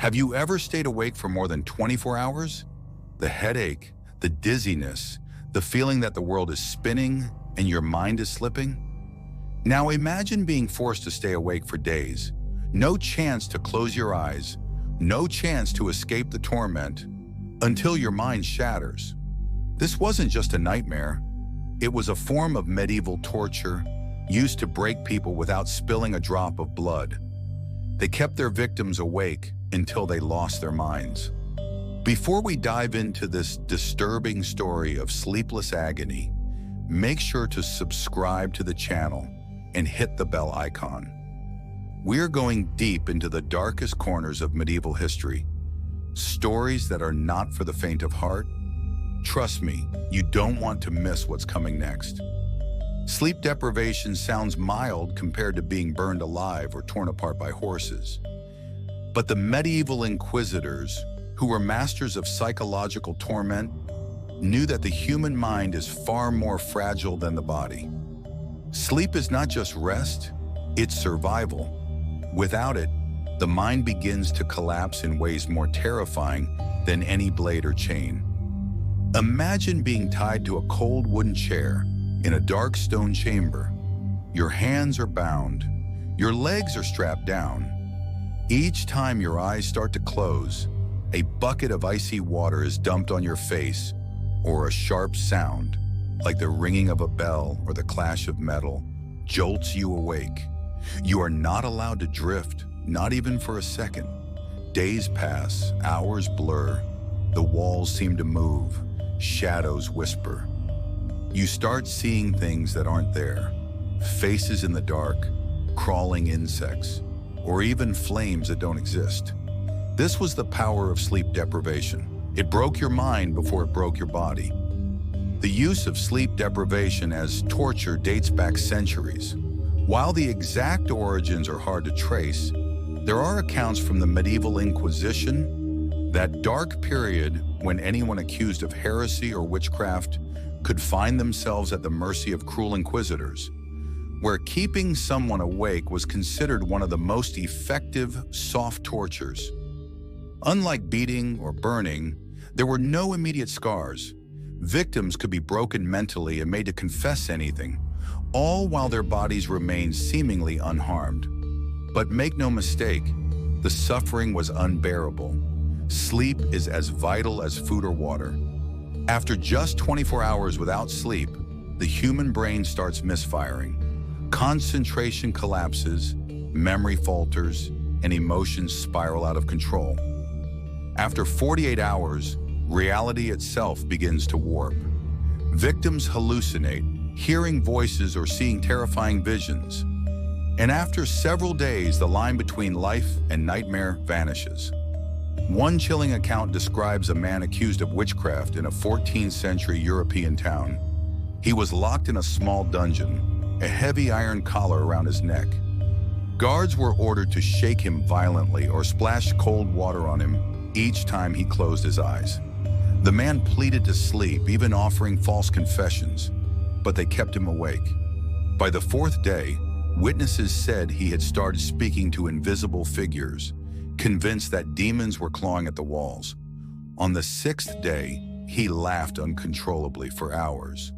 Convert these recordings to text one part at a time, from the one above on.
Have you ever stayed awake for more than 24 hours? The headache, the dizziness, the feeling that the world is spinning and your mind is slipping? Now imagine being forced to stay awake for days. No chance to close your eyes, no chance to escape the torment, until your mind shatters. This wasn't just a nightmare. It was a form of medieval torture used to break people without spilling a drop of blood. They kept their victims awake until they lost their minds. Before we dive into this disturbing story of sleepless agony, make sure to subscribe to the channel and hit the bell icon. We're going deep into the darkest corners of medieval history, stories that are not for the faint of heart. Trust me, you don't want to miss what's coming next. Sleep deprivation sounds mild compared to being burned alive or torn apart by horses. But the medieval inquisitors, who were masters of psychological torment, knew that the human mind is far more fragile than the body. Sleep is not just rest, it's survival. Without it, the mind begins to collapse in ways more terrifying than any blade or chain. Imagine being tied to a cold wooden chair in a dark stone chamber. Your hands are bound, your legs are strapped down. Each time your eyes start to close, a bucket of icy water is dumped on your face, or a sharp sound, like the ringing of a bell or the clash of metal, jolts you awake. You are not allowed to drift, not even for a second. Days pass, hours blur, the walls seem to move, shadows whisper. You start seeing things that aren't there, faces in the dark, crawling insects, or even flames that don't exist. This was the power of sleep deprivation. It broke your mind before it broke your body. The use of sleep deprivation as torture dates back centuries. While the exact origins are hard to trace, there are accounts from the medieval Inquisition, that dark period when anyone accused of heresy or witchcraft could find themselves at the mercy of cruel inquisitors, where keeping someone awake was considered one of the most effective soft tortures. Unlike beating or burning, there were no immediate scars. Victims could be broken mentally and made to confess anything, all while their bodies remained seemingly unharmed. But make no mistake, the suffering was unbearable. Sleep is as vital as food or water. After just 24 hours without sleep, the human brain starts misfiring. Concentration collapses, memory falters, and emotions spiral out of control. After 48 hours, reality itself begins to warp. Victims hallucinate, hearing voices or seeing terrifying visions. And after several days, the line between life and nightmare vanishes. One chilling account describes a man accused of witchcraft in a 14th century European town. He was locked in a small dungeon, a heavy iron collar around his neck. Guards were ordered to shake him violently or splash cold water on him each time he closed his eyes. The man pleaded to sleep, even offering false confessions, but they kept him awake. By the fourth day, witnesses said he had started speaking to invisible figures, convinced that demons were clawing at the walls. On the sixth day, he laughed uncontrollably for hours,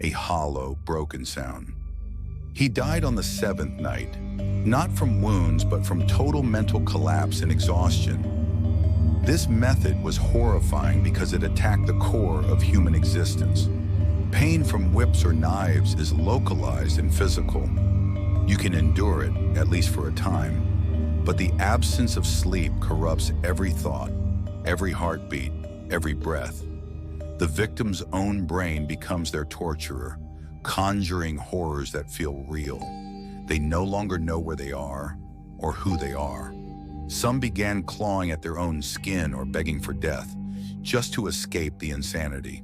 a hollow, broken sound. He died on the seventh night, not from wounds, but from total mental collapse and exhaustion. This method was horrifying because it attacked the core of human existence. Pain from whips or knives is localized and physical. You can endure it, at least for a time, but the absence of sleep corrupts every thought, every heartbeat, every breath. The victim's own brain becomes their torturer, conjuring horrors that feel real. They no longer know where they are or who they are. Some began clawing at their own skin or begging for death, just to escape the insanity.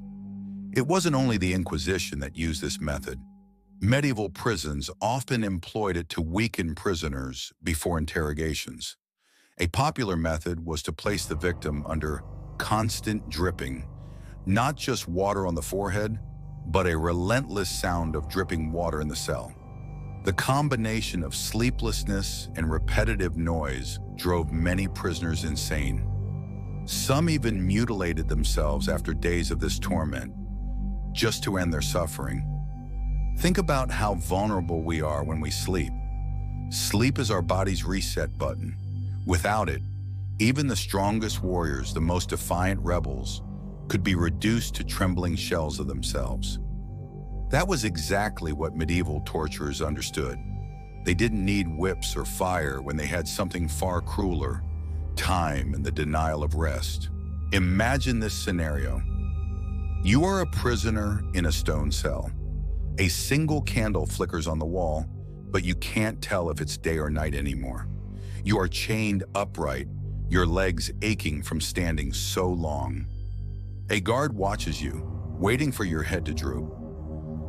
It wasn't only the Inquisition that used this method. Medieval prisons often employed it to weaken prisoners before interrogations. A popular method was to place the victim under constant dripping, not just water on the forehead, but a relentless sound of dripping water in the cell. The combination of sleeplessness and repetitive noise drove many prisoners insane. Some even mutilated themselves after days of this torment, just to end their suffering. Think about how vulnerable we are when we sleep. Sleep is our body's reset button. Without it, even the strongest warriors, the most defiant rebels, could be reduced to trembling shells of themselves. That was exactly what medieval torturers understood. They didn't need whips or fire when they had something far crueler: time and the denial of rest. Imagine this scenario. You are a prisoner in a stone cell. A single candle flickers on the wall, but you can't tell if it's day or night anymore. You are chained upright, your legs aching from standing so long. A guard watches you, waiting for your head to droop.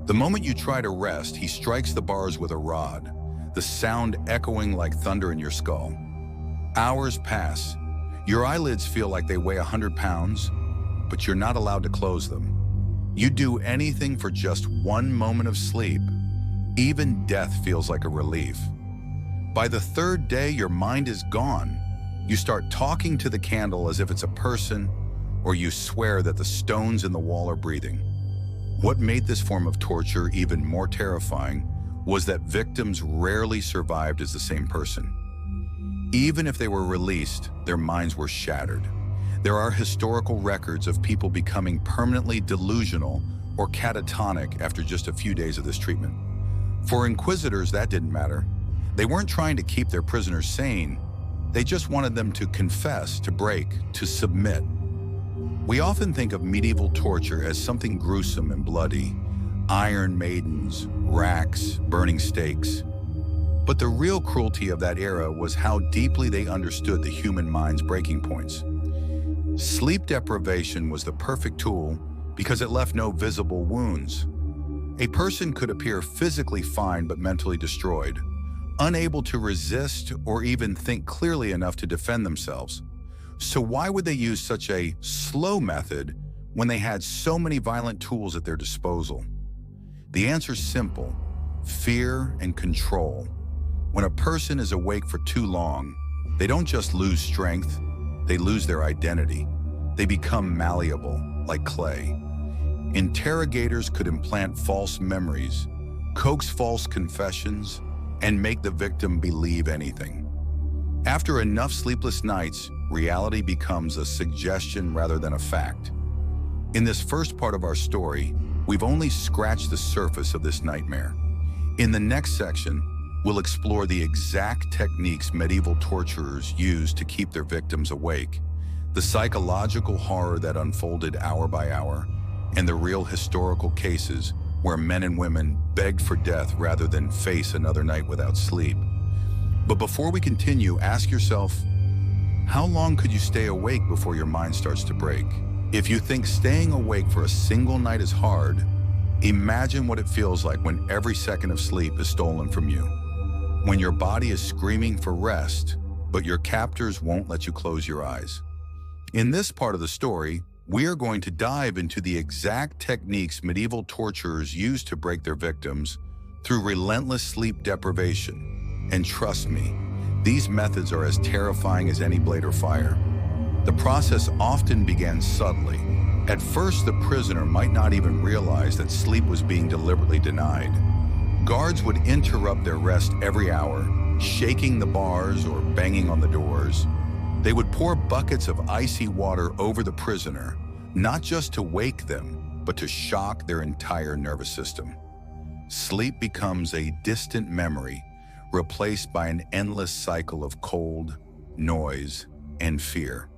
The moment you try to rest, he strikes the bars with a rod, the sound echoing like thunder in your skull. Hours pass. Your eyelids feel like they weigh 100 pounds, but you're not allowed to close them. You do anything for just one moment of sleep. Even death feels like a relief. By the third day, your mind is gone. You start talking to the candle as if it's a person, or you swear that the stones in the wall are breathing. What made this form of torture even more terrifying was that victims rarely survived as the same person. Even if they were released, their minds were shattered. There are historical records of people becoming permanently delusional or catatonic after just a few days of this treatment. For inquisitors, that didn't matter. They weren't trying to keep their prisoners sane. They just wanted them to confess, to break, to submit. We often think of medieval torture as something gruesome and bloody: iron maidens, racks, burning stakes. But the real cruelty of that era was how deeply they understood the human mind's breaking points. Sleep deprivation was the perfect tool because it left no visible wounds. A person could appear physically fine but mentally destroyed, unable to resist or even think clearly enough to defend themselves. So why would they use such a slow method when they had so many violent tools at their disposal? The answer's simple: fear and control. When a person is awake for too long, they don't just lose strength, they lose their identity. They become malleable, like clay. Interrogators could implant false memories, coax false confessions, and make the victim believe anything. After enough sleepless nights, reality becomes a suggestion rather than a fact. In this first part of our story, we've only scratched the surface of this nightmare. In the next section, we'll explore the exact techniques medieval torturers used to keep their victims awake, the psychological horror that unfolded hour by hour, and the real historical cases where men and women begged for death rather than face another night without sleep. But before we continue, ask yourself, how long could you stay awake before your mind starts to break? If you think staying awake for a single night is hard, imagine what it feels like when every second of sleep is stolen from you. When your body is screaming for rest, but your captors won't let you close your eyes. In this part of the story, we are going to dive into the exact techniques medieval torturers used to break their victims through relentless sleep deprivation. And trust me, these methods are as terrifying as any blade or fire. The process often begins subtly. At first, the prisoner might not even realize that sleep was being deliberately denied. Guards would interrupt their rest every hour, shaking the bars or banging on the doors. They would pour buckets of icy water over the prisoner, not just to wake them, but to shock their entire nervous system. Sleep becomes a distant memory, replaced by an endless cycle of cold, noise, and fear.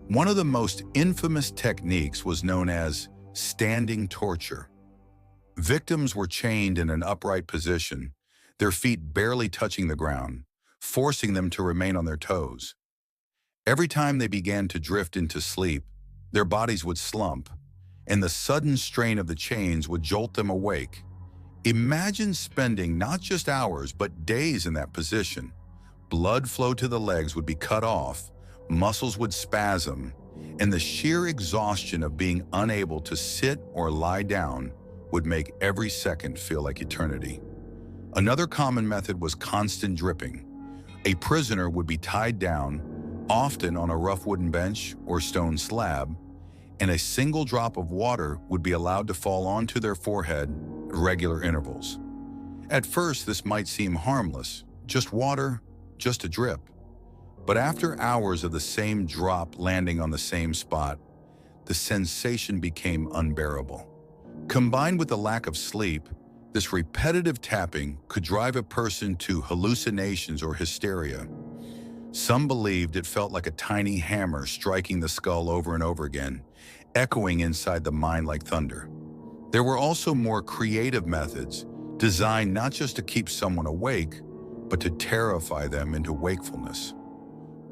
One of the most infamous techniques was known as standing torture. Victims were chained in an upright position, their feet barely touching the ground, forcing them to remain on their toes. Every time they began to drift into sleep, their bodies would slump, and the sudden strain of the chains would jolt them awake. Imagine spending not just hours, but days in that position. Blood flow to the legs would be cut off, muscles would spasm, and the sheer exhaustion of being unable to sit or lie down would make every second feel like eternity. Another common method was constant dripping. A prisoner would be tied down, often on a rough wooden bench or stone slab, and a single drop of water would be allowed to fall onto their forehead at regular intervals. At first, this might seem harmless, just water, just a drip. But after hours of the same drop landing on the same spot, the sensation became unbearable. Combined with the lack of sleep, this repetitive tapping could drive a person to hallucinations or hysteria. Some believed it felt like a tiny hammer striking the skull over and over again, echoing inside the mind like thunder. There were also more creative methods, designed not just to keep someone awake, but to terrify them into wakefulness.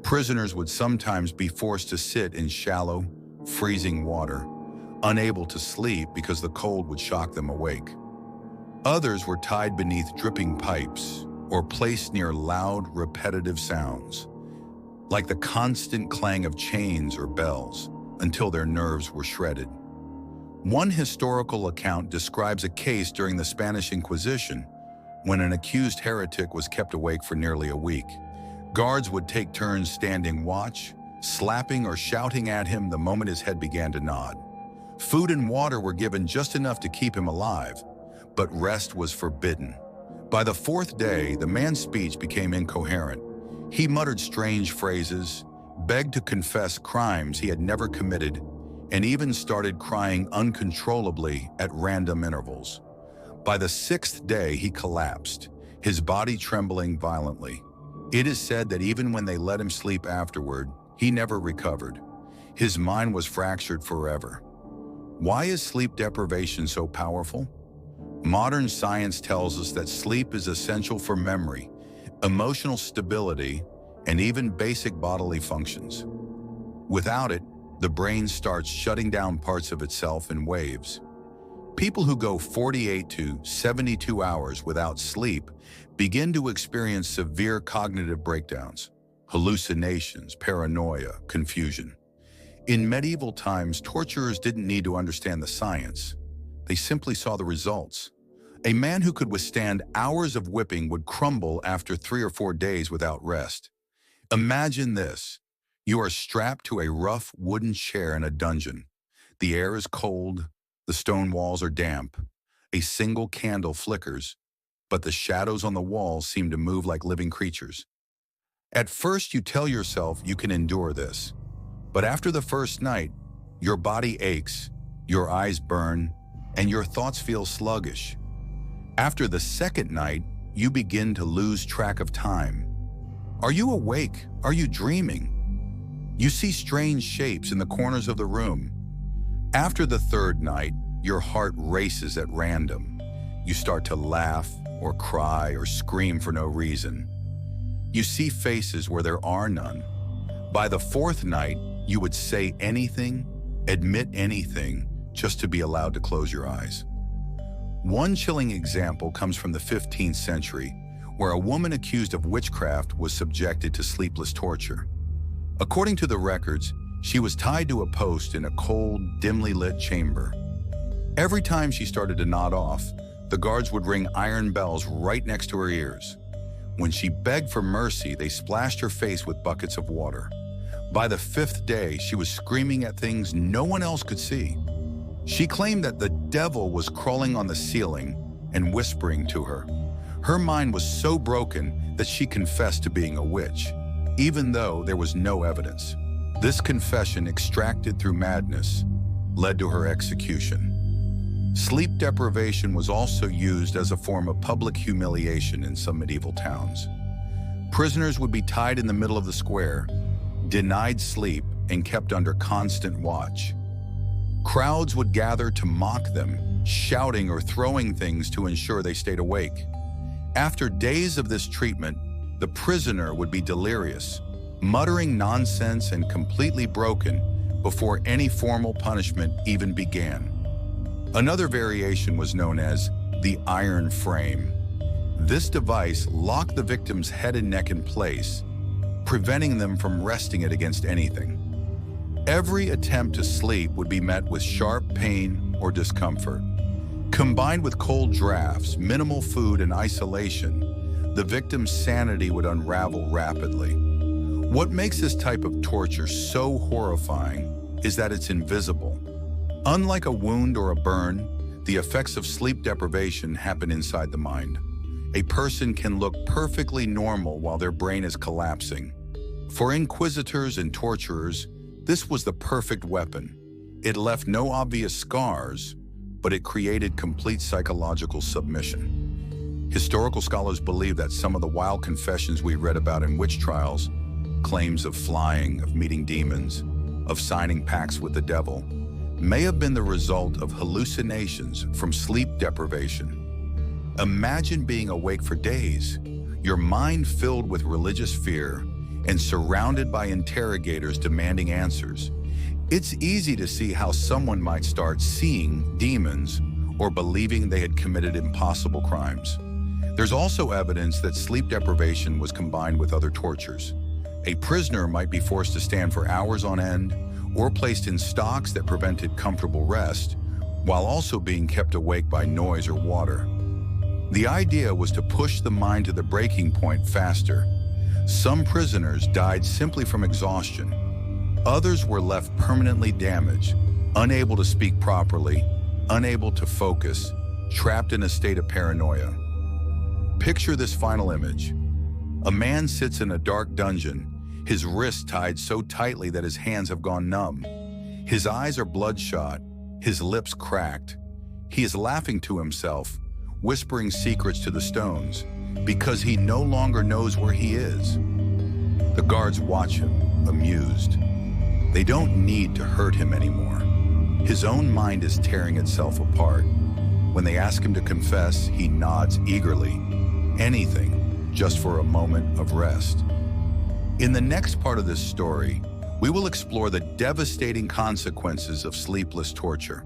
Prisoners would sometimes be forced to sit in shallow, freezing water, unable to sleep because the cold would shock them awake. Others were tied beneath dripping pipes or placed near loud, repetitive sounds, like the constant clang of chains or bells, until their nerves were shredded. One historical account describes a case during the Spanish Inquisition when an accused heretic was kept awake for nearly a week. Guards would take turns standing watch, slapping or shouting at him the moment his head began to nod. Food and water were given just enough to keep him alive, but rest was forbidden. By the fourth day, the man's speech became incoherent. He muttered strange phrases, begged to confess crimes he had never committed, and even started crying uncontrollably at random intervals. By the sixth day, he collapsed, his body trembling violently. It is said that even when they let him sleep afterward, he never recovered. His mind was fractured forever. Why is sleep deprivation so powerful? Modern science tells us that sleep is essential for memory, emotional stability, and even basic bodily functions. Without it, the brain starts shutting down parts of itself in waves. People who go 48 to 72 hours without sleep begin to experience severe cognitive breakdowns, hallucinations, paranoia, confusion. In medieval times, torturers didn't need to understand the science. They simply saw the results. A man who could withstand hours of whipping would crumble after 3 or 4 days without rest. Imagine this. You are strapped to a rough wooden chair in a dungeon. The air is cold, the stone walls are damp, a single candle flickers, but the shadows on the walls seem to move like living creatures. At first, you tell yourself you can endure this, but after the first night, your body aches, your eyes burn, and your thoughts feel sluggish. After the second night, you begin to lose track of time. Are you awake? Are you dreaming? You see strange shapes in the corners of the room. After the third night, your heart races at random. You start to laugh or cry or scream for no reason. You see faces where there are none. By the fourth night, you would say anything, admit anything, just to be allowed to close your eyes. One chilling example comes from the 15th century, where a woman accused of witchcraft was subjected to sleepless torture. According to the records, she was tied to a post in a cold, dimly lit chamber. Every time she started to nod off, the guards would ring iron bells right next to her ears. When she begged for mercy, they splashed her face with buckets of water. By the fifth day, she was screaming at things no one else could see. She claimed that the devil was crawling on the ceiling and whispering to her. Her mind was so broken that she confessed to being a witch, even though there was no evidence. This confession, extracted through madness, led to her execution. Sleep deprivation was also used as a form of public humiliation in some medieval towns. Prisoners would be tied in the middle of the square, denied sleep, and kept under constant watch. Crowds would gather to mock them, shouting or throwing things to ensure they stayed awake. After days of this treatment, the prisoner would be delirious, muttering nonsense and completely broken before any formal punishment even began. Another variation was known as the iron frame. This device locked the victim's head and neck in place, preventing them from resting it against anything. Every attempt to sleep would be met with sharp pain or discomfort. Combined with cold drafts, minimal food, and isolation, the victim's sanity would unravel rapidly. What makes this type of torture so horrifying is that it's invisible. Unlike a wound or a burn, the effects of sleep deprivation happen inside the mind. A person can look perfectly normal while their brain is collapsing. For inquisitors and torturers, this was the perfect weapon. It left no obvious scars, but it created complete psychological submission. Historical scholars believe that some of the wild confessions we read about in witch trials, claims of flying, of meeting demons, of signing pacts with the devil, may have been the result of hallucinations from sleep deprivation. Imagine being awake for days, your mind filled with religious fear, and surrounded by interrogators demanding answers. It's easy to see how someone might start seeing demons or believing they had committed impossible crimes. There's also evidence that sleep deprivation was combined with other tortures. A prisoner might be forced to stand for hours on end or placed in stocks that prevented comfortable rest, while also being kept awake by noise or water. The idea was to push the mind to the breaking point faster. Some prisoners died simply from exhaustion. Others were left permanently damaged, unable to speak properly, unable to focus, trapped in a state of paranoia. Picture this final image. A man sits in a dark dungeon, his wrists tied so tightly that his hands have gone numb. His eyes are bloodshot, his lips cracked. He is laughing to himself, whispering secrets to the stones, because he no longer knows where he is. The guards watch him, amused. They don't need to hurt him anymore. His own mind is tearing itself apart. When they ask him to confess, he nods eagerly. Anything, just for a moment of rest. In the next part of this story, we will explore the devastating consequences of sleepless torture.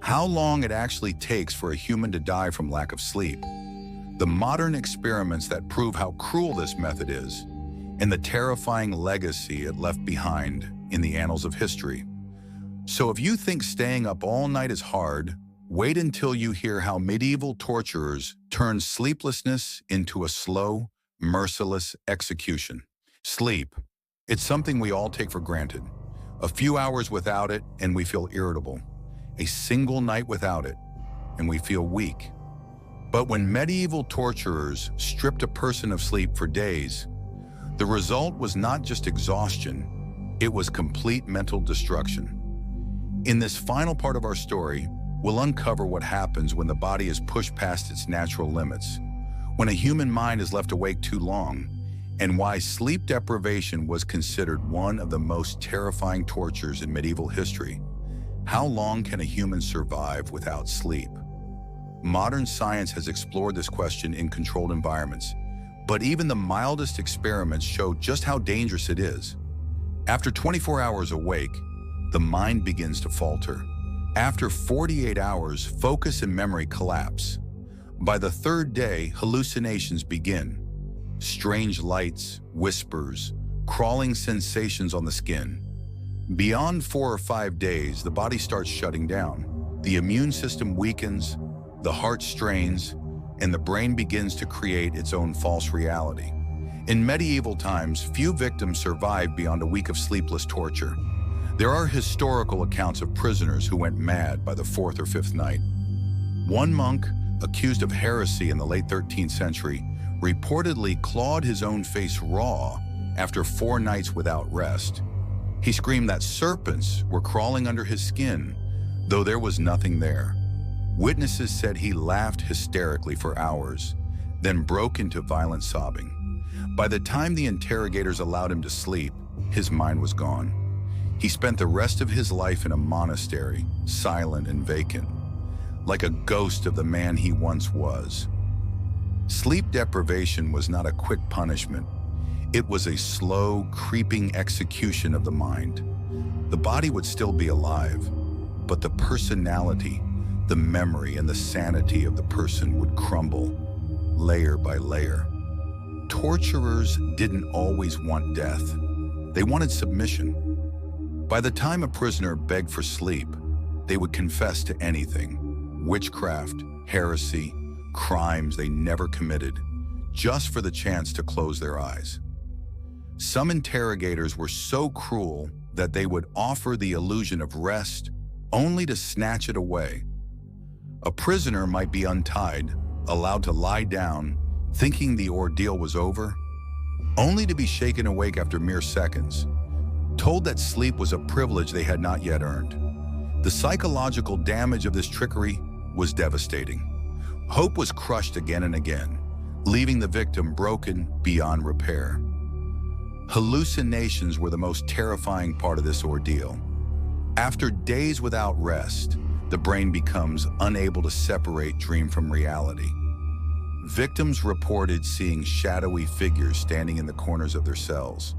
How long it actually takes for a human to die from lack of sleep. The modern experiments that prove how cruel this method is, and the terrifying legacy it left behind in the annals of history. So if you think staying up all night is hard, wait until you hear how medieval torturers turned sleeplessness into a slow, merciless execution. Sleep. It's something we all take for granted. A few hours without it, and we feel irritable. A single night without it, and we feel weak. But when medieval torturers stripped a person of sleep for days, the result was not just exhaustion, it was complete mental destruction. In this final part of our story, we'll uncover what happens when the body is pushed past its natural limits, when a human mind is left awake too long, and why sleep deprivation was considered one of the most terrifying tortures in medieval history. How long can a human survive without sleep? Modern science has explored this question in controlled environments, but even the mildest experiments show just how dangerous it is. After 24 hours awake, the mind begins to falter. After 48 hours, focus and memory collapse. By the third day, hallucinations begin. Strange lights, whispers, crawling sensations on the skin. Beyond 4 or 5 days, the body starts shutting down. The immune system weakens, the heart strains, and the brain begins to create its own false reality. In medieval times, few victims survived beyond a week of sleepless torture. There are historical accounts of prisoners who went mad by the 4th or 5th night. One monk, accused of heresy in the late 13th century, reportedly clawed his own face raw after 4 nights without rest. He screamed that serpents were crawling under his skin, though there was nothing there. Witnesses said he laughed hysterically for hours, then broke into violent sobbing. By the time the interrogators allowed him to sleep, his mind was gone. He spent the rest of his life in a monastery, silent and vacant, like a ghost of the man he once was. Sleep deprivation was not a quick punishment. It was a slow, creeping execution of the mind. The body would still be alive, but the personality, the memory, and the sanity of the person would crumble, layer by layer. Torturers didn't always want death. They wanted submission. By the time a prisoner begged for sleep, they would confess to anything. witchcraft, heresy, crimes they never committed, just for the chance to close their eyes. Some interrogators were so cruel that they would offer the illusion of rest only to snatch it away. A prisoner might be untied, allowed to lie down, thinking the ordeal was over, only to be shaken awake after mere seconds, told that sleep was a privilege they had not yet earned. The psychological damage of this trickery was devastating. Hope was crushed again and again, leaving the victim broken beyond repair. Hallucinations were the most terrifying part of this ordeal. After days without rest, the brain becomes unable to separate dream from reality. Victims reported seeing shadowy figures standing in the corners of their cells,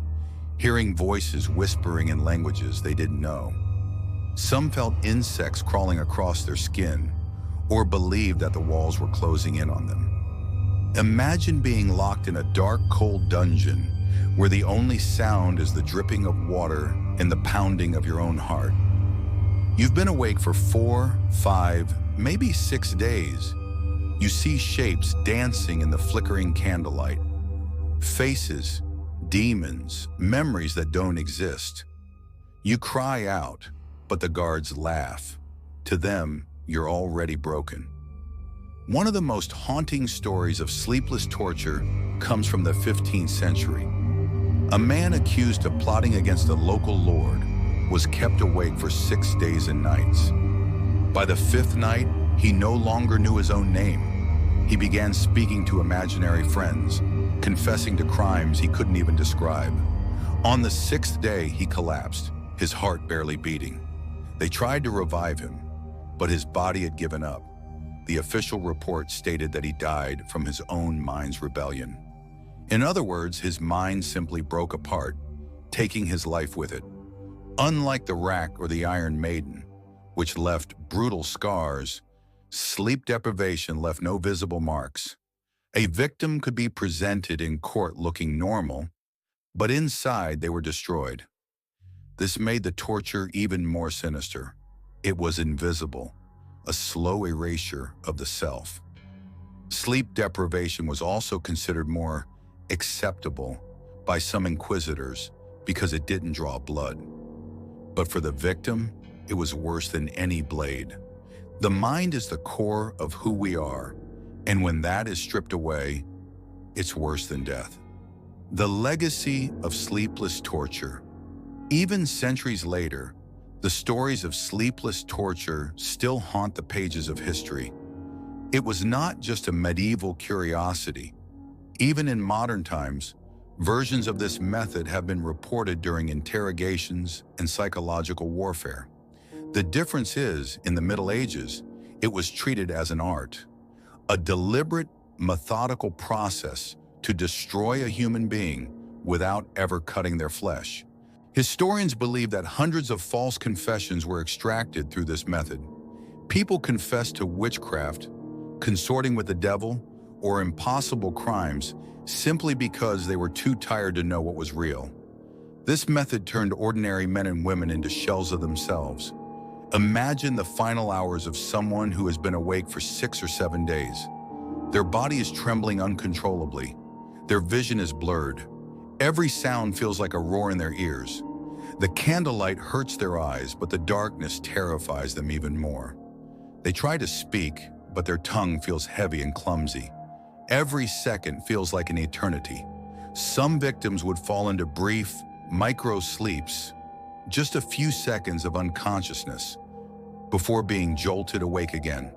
hearing voices whispering in languages they didn't know. Some felt insects crawling across their skin or believed that the walls were closing in on them. Imagine being locked in a dark, cold dungeon where the only sound is the dripping of water and the pounding of your own heart. You've been awake for 4, 5, maybe 6 days. You see shapes dancing in the flickering candlelight. Faces, demons, memories that don't exist. You cry out, but the guards laugh. To them, you're already broken. One of the most haunting stories of sleepless torture comes from the 15th century. A man accused of plotting against a local lord was kept awake for 6 days and nights. By the 5th night, he no longer knew his own name. He began speaking to imaginary friends, confessing to crimes he couldn't even describe. On the 6th day, he collapsed, his heart barely beating. They tried to revive him, but his body had given up. The official report stated that he died from his own mind's rebellion. In other words, his mind simply broke apart, taking his life with it. Unlike the rack or the Iron Maiden, which left brutal scars, sleep deprivation left no visible marks. A victim could be presented in court looking normal, but inside they were destroyed. This made the torture even more sinister. It was invisible, a slow erasure of the self. Sleep deprivation was also considered more acceptable by some inquisitors because it didn't draw blood. But for the victim, it was worse than any blade. The mind is the core of who we are, and when that is stripped away, it's worse than death. The legacy of sleepless torture. Even centuries later, the stories of sleepless torture still haunt the pages of history. It was not just a medieval curiosity. Even in modern times, versions of this method have been reported during interrogations and psychological warfare. The difference is, in the Middle Ages, it was treated as an art, a deliberate, methodical process to destroy a human being without ever cutting their flesh. Historians believe that hundreds of false confessions were extracted through this method. People confessed to witchcraft, consorting with the devil, or impossible crimes simply because they were too tired to know what was real. This method turned ordinary men and women into shells of themselves. Imagine the final hours of someone who has been awake for 6 or 7 days. Their body is trembling uncontrollably. Their vision is blurred. Every sound feels like a roar in their ears. The candlelight hurts their eyes, but the darkness terrifies them even more. They try to speak, but their tongue feels heavy and clumsy. Every second feels like an eternity. Some victims would fall into brief, micro-sleeps, just a few seconds of unconsciousness, before being jolted awake again.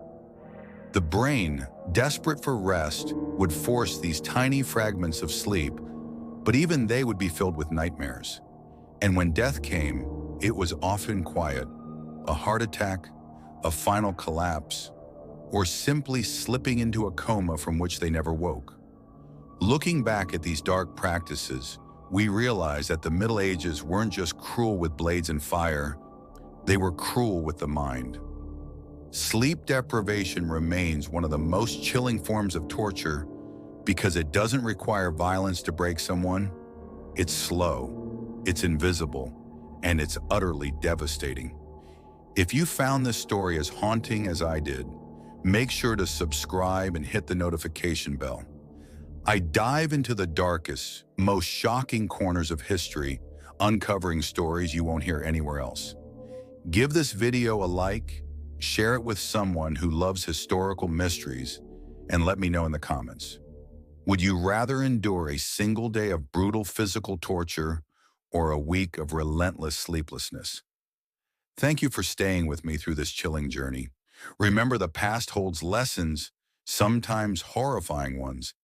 The brain, desperate for rest, would force these tiny fragments of sleep, but even they would be filled with nightmares. And when death came, it was often quiet, a heart attack, a final collapse, or simply slipping into a coma from which they never woke. Looking back at these dark practices, we realize that the Middle Ages weren't just cruel with blades and fire, they were cruel with the mind. Sleep deprivation remains one of the most chilling forms of torture because it doesn't require violence to break someone. It's slow, it's invisible, and it's utterly devastating. If you found this story as haunting as I did, Make sure to subscribe and hit the notification bell. I dive into the darkest, most shocking corners of history, uncovering stories you won't hear anywhere else. Give this video a like, share it with someone who loves historical mysteries, and let me know in the comments. Would you rather endure a single day of brutal physical torture or a week of relentless sleeplessness? Thank you for staying with me through this chilling journey. Remember, the past holds lessons, sometimes horrifying ones,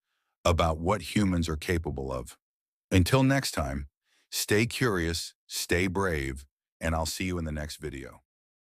about what humans are capable of. Until next time, stay curious, stay brave, and I'll see you in the next video.